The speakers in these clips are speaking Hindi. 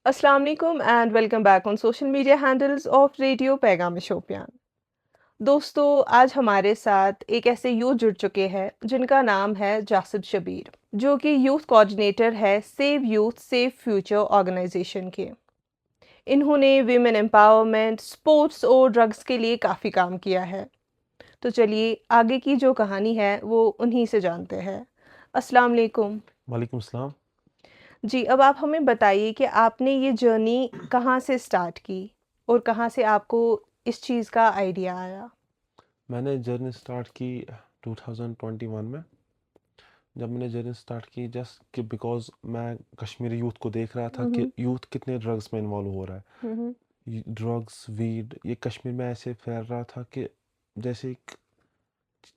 Assalamu alaikum and welcome back on social media handles of radio पैगाम शोपियान। दोस्तों, आज हमारे साथ एक ऐसे यूथ जुड़ चुके हैं जिनका नाम है जासिद शबीर, जो कि यूथ कोऑर्डिनेटर है save youth save future organization के। इन्होंने विमेन एम्पावरमेंट, स्पोर्ट्स और ड्रग्स के लिए काफ़ी काम किया है। तो चलिए आगे की जो कहानी है वो उन्हीं से जानते हैं। अस्सलाम वालेकुम। वालेकुम सलाम। जी, अब आप हमें बताइए कि आपने ये जर्नी कहाँ से स्टार्ट की और कहाँ से आपको इस चीज़ का आइडिया आया? मैंने जर्नी स्टार्ट की 2021 में। जब मैंने जर्नी स्टार्ट की जस्ट कि बिकॉज मैं कश्मीरी यूथ को देख रहा था हुँ, कि हुँ। यूथ कितने ड्रग्स में इन्वॉल्व हो रहा हुँ, हुँ। है। ड्रग्स वीड ये कश्मीर में ऐसे फैल रहा था कि जैसे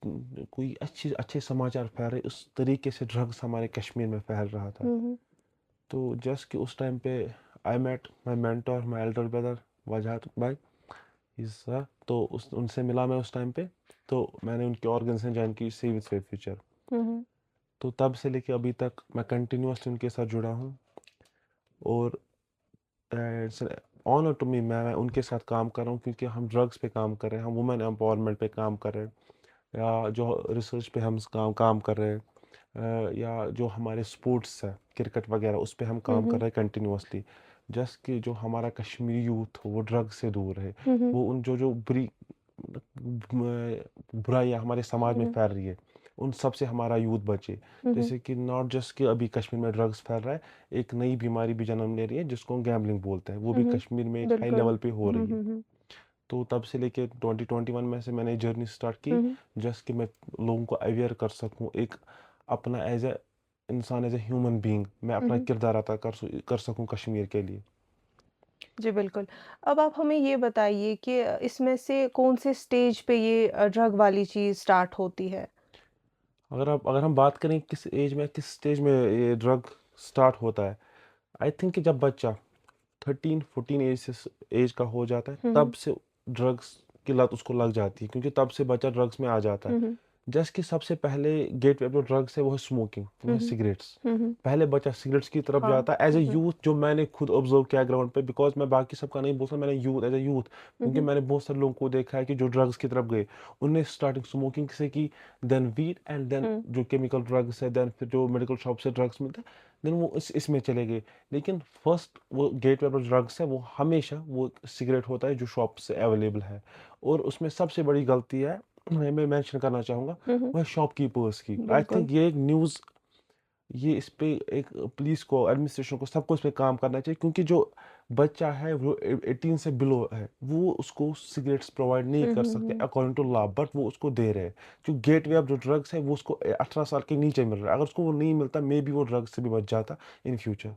कोई अच्छे समाचार फैल रहे उस तरीके से ड्रग्स हमारे कश्मीर में फैल रहा था। हुँ, हुँ। तो जस्ट कि उस टाइम पे I met my mentor my elder brother Wajahat भाई इस तो उस उनसे मिला मैं उस टाइम पे। तो मैंने उनकी ऑर्गेनाइजेशन ज्वाइन की सेव विद फ्यूचर। हुँ, हुँ। तो तब से लेके अभी तक मैं कंटिन्यूअसली उनके साथ जुड़ा हूँ। और इट्स ऑनर टू मी मैं उनके साथ काम कर रहा हूँ क्योंकि हम ड्रग्स पे काम कर रहे हैं, हम वुमेन एम्पावरमेंट पे काम कर रहे हैं, या जो रिसर्च पे हम काम कर रहे हैं, या जो हमारे स्पोर्ट्स है क्रिकेट वगैरह उस पे हम हुँ, काम कर हुँ। रहे हैं कंटिन्यूअसली। जस्ट कि जो हमारा कश्मीरी यूथ हो वो ड्रग से दूर रहे। हुँ, हुँ। वो उन जो जो बुराइयाँ हमारे समाज में हुँ, फैल रही है उन सब से हमारा यूथ बचे। हुँ। हुँ, जैसे कि नॉट जस्ट कि अभी कश्मीर में ड्रग्स फैल रहा है, एक नई बीमारी भी जन्म ले रही है जिसको गैम्बलिंग बोलते हैं, वो हुँ, भी हुँ। कश्मीर में एक हाई बिल्कुल। लेवल पे हो हुँ, रही है। हुँ, हुँ। तो तब से लेके 2021 में से मैंने जर्नी स्टार्ट की हुँ, हुँ। जस्ट कि मैं लोगों को अवेयर कर सकूं, एक अपना एज ए इंसान एज ए ह्यूमन बीइंग मैं हुँ, अपना हुँ। किरदार अदा कर सकूं कश्मीर के लिए। जी, बिल्कुल। अब आप हमें ये बताइए कि इसमें से कौन से स्टेज पे ये ड्रग वाली चीज़ स्टार्ट होती है? अगर हम बात करें किस एज में किस स्टेज में ये ड्रग स्टार्ट होता है, आई थिंक कि जब बच्चा 13-14 एज का हो जाता है हुँ, तब हुँ। से ड्रग्स की लत उसको लग जाती है क्योंकि तब से बच्चा ड्रग्स में आ जाता है। हुँ, हुँ। जैसे कि सबसे पहले गेट वे जो ड्रग्स है वो है स्मोकिंग, वो हुँ, है हुँ। सिगरेट्स। हुँ, हुँ। पहले बच्चा सिगरेट्स की तरफ हाँ। जाता है as a hmm, hmm. Youth, जो मैंने खुद ऑब्जर्व किया ग्राउंड पे, बिकॉज मैं बाकी सबका नहीं बोलता, मैंने यूथ एज ए यूथ हुँ, क्योंकि हुँ। मैंने बहुत सारे लोगों को देखा है कि जो ड्रग्स की तरफ गए उनने स्टार्टिंग स्मोकिंग से की, देन वीड एंड देन हुँ। जो केमिकल ड्रग्स है, देन फिर जो मेडिकल शॉप से ड्रग्स मिलते हैं, देन वो इसमें चले गए। लेकिन फर्स्ट वो गेट वे पर ड्रग्स है वो हमेशा वो सिगरेट होता है जो शॉप से अवेलेबल है। और उसमें सबसे बड़ी गलती है मैं मेंशन करना चाहूँगा, हुँ, हुँ। वो है शॉपकीपर्स की। आई बिल्कुल। थिंक ये एक न्यूज़, ये इस पे एक पुलिस को एडमिनिस्ट्रेशन को सबको इस पे काम करना चाहिए क्योंकि जो बच्चा है वो 18 से बिलो है वो उसको सिगरेट्स प्रोवाइड नहीं हुँ, कर हुँ, सकते हुँ। अकॉर्डिंग टू लॉ, बट वो उसको दे रहे हैं। जो गेट वे ऑफ जो ड्रग्स है वो उसको 18 साल के नीचे मिल रहा है, अगर उसको वो नहीं मिलता मे बी वो ड्रग्स से भी बच जाता इन फ्यूचर।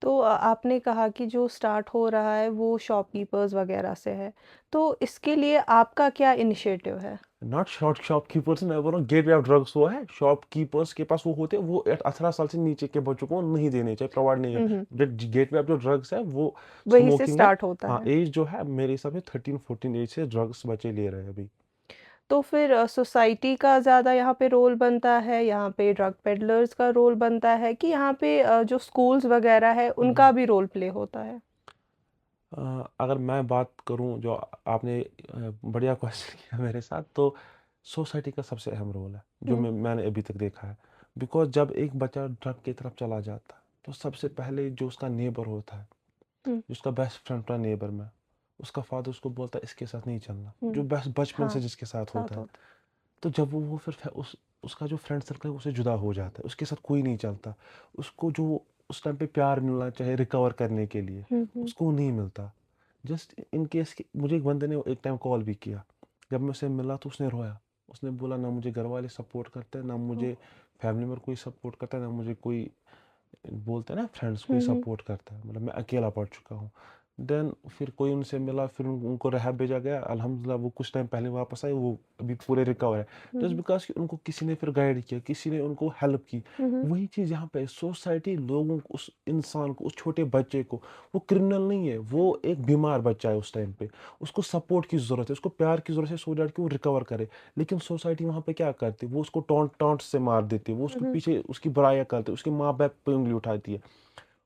तो आपने कहा कि जो स्टार्ट हो रहा है वो शॉपकीपर्स वगैरह से है। तो इसके लिए आपका क्या इनिशिएटिव है? नॉट शॉपकीपर्स, मैं बोल रहा हूँ गेट वे ऑफ ड्रग्स वो है शॉपकीपर्स के पास वो होते हैं, वो 18 साल से नीचे के बच्चों को नहीं देने चाहिए, प्रोवाइड नहीं हुँ, हुँ। है। गेट वे ऑफ जो ड्रग्स है वो वहीं से स्मोकिंग है। स्टार्ट होता हाँ, है। एज जो है मेरे हिसाब से 13-14 एज से ड्रग्स बच्चे ले रहे हैं अभी। तो फिर सोसाइटी का ज़्यादा यहाँ पे रोल बनता है, यहाँ पे ड्रग पेडलर्स का रोल बनता है कि यहाँ पे जो स्कूल्स वगैरह है उनका भी रोल प्ले होता है? अगर मैं बात करूं जो आपने बढ़िया क्वेश्चन किया मेरे साथ, तो सोसाइटी का सबसे अहम रोल है जो हुँ, मैंने अभी तक देखा है। बिकॉज जब एक बच्चा ड्रग की तरफ चला जाता है तो सबसे पहले जो उसका नेबर होता है, हुँ, जो उसका बेस्ट फ्रेंड होता है नेबर में, उसका फादर उसको बोलता है इसके साथ नहीं चलना, जो हुँ। बेस्ट बचपन हाँ, से जिसके साथ होता साथ है। होता तो जब वो फिर उसका जो फ्रेंड सर्कल है उससे जुदा हो जाता है, उसके साथ कोई नहीं चलता, उसको जो उस टाइम पे प्यार मिलना चाहिए रिकवर करने के लिए है। हुँ, हुँ। उसको नहीं मिलता। जस्ट इन केस कि मुझे एक बंदे ने एक टाइम कॉल भी किया, जब मैं उससे मिला तो उसने रोया। उसने बोला ना मुझे घर वाले सपोर्ट करते हैं, ना ओह! मुझे फैमिली में कोई सपोर्ट करता है, ना मुझे कोई बोलते हैं ना फ्रेंड्स कोई हुँ, हुँ। सपोर्ट करता है, मतलब मैं अकेला पड़ चुका हूँ। देन फिर कोई उनसे मिला, फिर उनको रिहैब भेजा गया, अल्हम्दुलिल्लाह वो कुछ टाइम पहले वापस आए, वो अभी पूरे रिकवर है। हुँ, जस्ट हुँ। बिकॉज कि उनको किसी ने फिर गाइड किया, किसी ने उनको हेल्प की। हुँ, हुँ। वही चीज़ यहाँ पे सोसाइटी लोगों को, उस इंसान को, उस छोटे बच्चे को, वो क्रिमिनल नहीं है, वो एक बीमार बच्चा है उस टाइम पे, उसको सपोर्ट की ज़रूरत है, उसको प्यार की ज़रूरत है सो दैट कि वो रिकवर करे। लेकिन सोसाइटी वहाँ पे क्या करती है, वो उसको टॉन्ट टॉन्ट से मार देती है, वो हुँ, उसके हुँ। पीछे उसकी बुराइयां करती है, उसके माँ बाप पे उंगली उठाती है।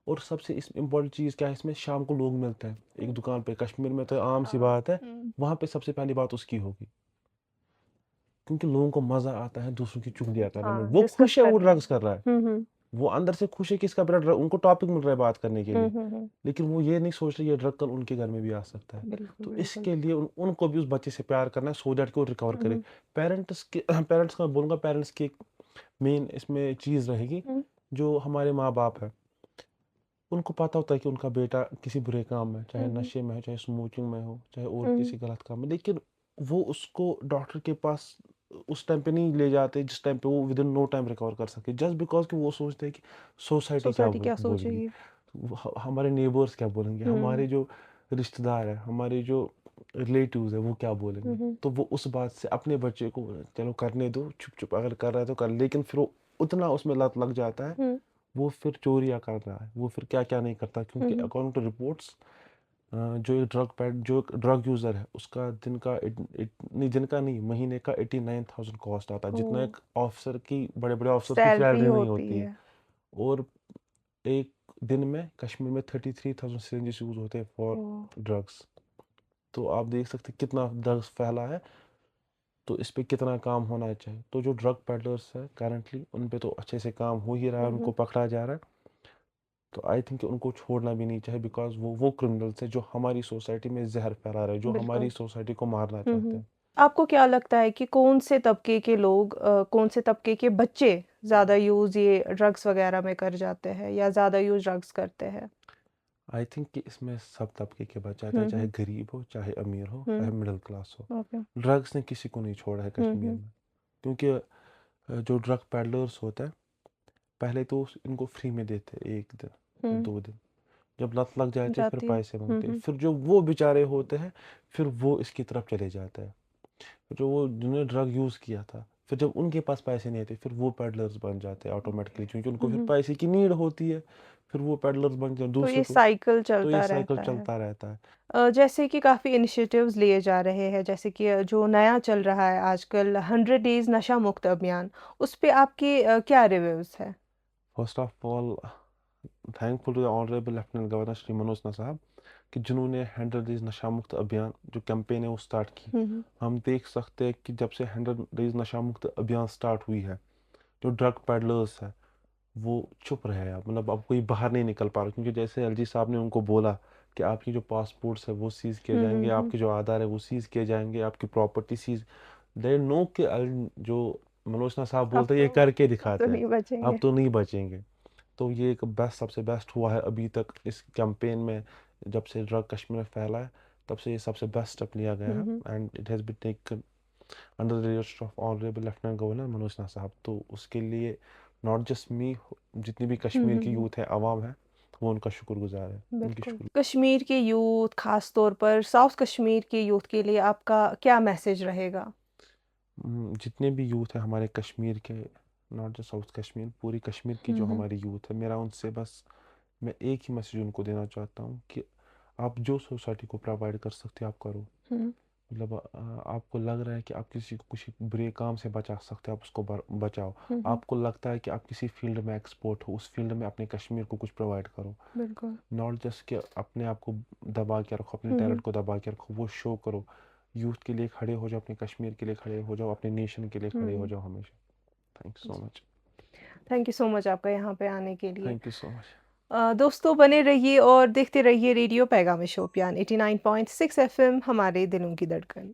और सबसे इस इम्पोर्टेंट चीज़ क्या है इसमें, शाम को लोग मिलते हैं एक दुकान पे। कश्मीर में तो आम सी हाँ। बात है, वहाँ पे सबसे पहली बात उसकी होगी, क्योंकि लोगों को मज़ा आता है दूसरों की चुगलियाँ करने में। हाँ, वो डिस्कस खुश है, वो करने में। ड्रग्स कर रहा है, हुँ। वो अंदर से खुश है कि इसका बेटा ड्रग, उनको टॉपिक मिल रहा है बात करने के लिए, हुँ। लेकिन वो ये नहीं सोच रहे ये ड्रग कल उनके घर में भी आ सकता है। बिल्कुल, तो बिल्कुल। इसके लिए उनको भी उस बच्चे से प्यार करना है, सो दैट कि वो रिकवर करे। हुँ। पेरेंट्स का मैं बोलूँगा, पेरेंट्स की एक मेन इसमें चीज़ रहेगी, हुँ। जो हमारे माँ बाप है उनको पता होता है कि उनका बेटा किसी बुरे काम में, चाहे हुँ। नशे में है, चाहे स्मोकिंग में हो, चाहे और हुँ। किसी गलत काम में, लेकिन वो उसको डॉक्टर के पास उस टाइम पे नहीं ले जाते जिस टाइम पे वो within no time recover कर सके, जस्ट बिकॉज कि वो सोचते हैं कि सोसाइटी क्या सोसाइटी क्या बोलेगी, सोचेगी? हमारे नेबर्स क्या बोलेंगे, हुँ। हमारे जो रिश्तेदार है, हमारे जो रिलेटिव्स है, वो क्या बोलेंगे। हुँ। तो वो उस बात से अपने बच्चे को चलो करने दो, चुप चुप अगर कर रहा है तो कर, लेकिन फिर वो उतना उसमें लत लग जाता है, हुँ। वो फिर चोरियाँ कर रहा है, वो फिर क्या-क्या नहीं करता, क्योंकि हुँ। अकॉर्डिंग टू रिपोर्ट्स जो एक ड्रग यूज़र है उसका दिन का नहीं, दिन का नहीं, महीने का 89,000 कॉस्ट आता है, जितना ओह! एक ऑफिसर की, बड़े-बड़े ऑफिसर्स की सैलरी सैलरी नहीं होती होती है। है। और एक दिन में कश्मीर में 33,000 सिरिंजेस यूज़ होते हैं फॉर ओह! ड्रग्स। तो आप देख सकते हैं कितना ड्रग्स फैला है, तो इस पे कितना काम होना चाहिए। तो जो ड्रग पेडलर्स है करंटली, उन पे तो अच्छे से काम हो ही रहा है, उनको हुँ। पकड़ा जा रहा है। तो आई थिंक कि उनको छोड़ना भी नहीं चाहिए, बिकॉज़ वो क्रिमिनल्स हैं जो हमारी सोसाइटी में ज़हर फैला रहे हैं, जो हमारी बिल्कुल। सोसाइटी को मारना चाहते हुँ। हैं। आपको क्या लगता है कि कौन से तबके के लोग कौन से तबके के बच्चे ज़्यादा यूज़ ये ड्रग्स वग़ैरह में कर जाते हैं या ज़्यादा यूज़ ड्रग्स करते हैं? आई थिंक कि इसमें सब तबके के बच्चे आते हैं, हुँ। चाहे गरीब हो, चाहे अमीर हो, चाहे हुँ। मिडिल क्लास हो। ओके। ड्रग्स ने किसी को नहीं छोड़ा है कश्मीर हुँ। में, क्योंकि जो ड्रग पेडलर्स होते हैं, पहले तो इनको फ्री में देते हैं 1 दिन या हुँ। 2 दिन। जब लत लग जाती है फिर जाती है। पैसे माँगते हैं। हुँ। फिर जो वो बेचारे होते हैं, फिर वो इसकी तरफ चले जाते हैं। जो वो जिन्होंने ड्रग यूज़ किया था, फिर जब उनके पास पैसे नहीं थे, फिर वो पेडलर्स बन जाते हैं ऑटोमेटिकली, क्योंकि उनको फिर हुँ। पैसे की नीड होती है, फिर वो पेडलर्स बन जाते हैं तो दूसरे ये को। साइकिल तो ये चलता साइकिल रहता है। चलता रहता है। जैसे कि काफ़ी इनिशिएटिव्स लिए जा रहे हैं, जैसे कि जो नया चल रहा है आजकल 100 डेज़ नशा मुक्त अभियान, उस पे आपके क्या रिव्यूज़ हैं? First of all thankful to the honourable lieutenant governor Shri Manoj Sinha साहब, कि जिन्होंने 100 डेज़ नशा मुक्त अभियान जो कैंपेन है वो स्टार्ट की। हुँ। हम देख सकते हैं कि जब से 100 डेज़ नशा मुक्त अभियान स्टार्ट हुई है, जो ड्रग पेडलर्स हैं वो चुप रहे हैं। मतलब अब कोई बाहर नहीं निकल पा रहा, क्योंकि जैसे एलजी साहब ने उनको बोला कि आपकी जो पासपोर्ट्स है वो सीज़ किए जाएंगे, हुँ। आपके जो आधार है वो सीज़ किए जाएंगे, आपकी प्रॉपर्टी सीज़। दे नो कि जो मनोज सिन्हा साहब अब बोलते हैं ये तो करके अब तो दिखाते हैं, नहीं अब बचेंगे। तो नहीं बचेंगे। तो ये एक बेस्ट, सबसे बेस्ट हुआ है अभी तक इस कैंपेन में। जब से ड्रग कश्मीर में फैला है, तब से ये सबसे बेस्ट स्टेप लिया गया है, हुँ। And it has been taken under the leadership of honourable lieutenant governor Manoj Sinha साहब। तो उसके लिए नॉट जस्ट मी, जितनी भी कश्मीर की हुँ। यूथ है, आवाम है, वो उनका शुक्रगुजार है, उनकी बिल्कुल। शुक्र। कश्मीर के यूथ, ख़ास तौर पर साउथ कश्मीर के यूथ के लिए आपका क्या मैसेज रहेगा? जितने भी यूथ है हमारे कश्मीर के, नॉट जस्ट साउथ कश्मीर, पूरी कश्मीर की जो हुँ। हमारी यूथ है, मेरा उनसे बस मैं एक ही मैसेज उनको देना चाहता हूँ कि आप जो सोसाइटी को प्रोवाइड कर सकते हो आप करो। हुँ। मतलब आपको लग रहा है कि आप किसी को किसी बुरे काम से बचा सकते हो, आप उसको बचाओ। हुँ। आपको लगता है कि आप किसी फील्ड में एक्सपर्ट हो, उस फील्ड में अपने कश्मीर को कुछ प्रोवाइड करो। बिल्कुल। नॉट जस्ट कि अपने आप को दबा के रखो, अपने हुँ। टैलेंट को दबा के रखो, वो शो करो। यूथ के लिए खड़े हो जाओ, अपने कश्मीर के लिए खड़े हो जाओ, अपने नेशन के लिए खड़े हो हुँ। जाओ हमेशा। Thank you so much. Thank you so much आपका यहाँ पे आने के लिए। Thank you so much. दोस्तों बने रहिए और देखते रहिए रेडियो पैगाम शोपियान 89.6 एफएम हमारे दिलों की धड़कन।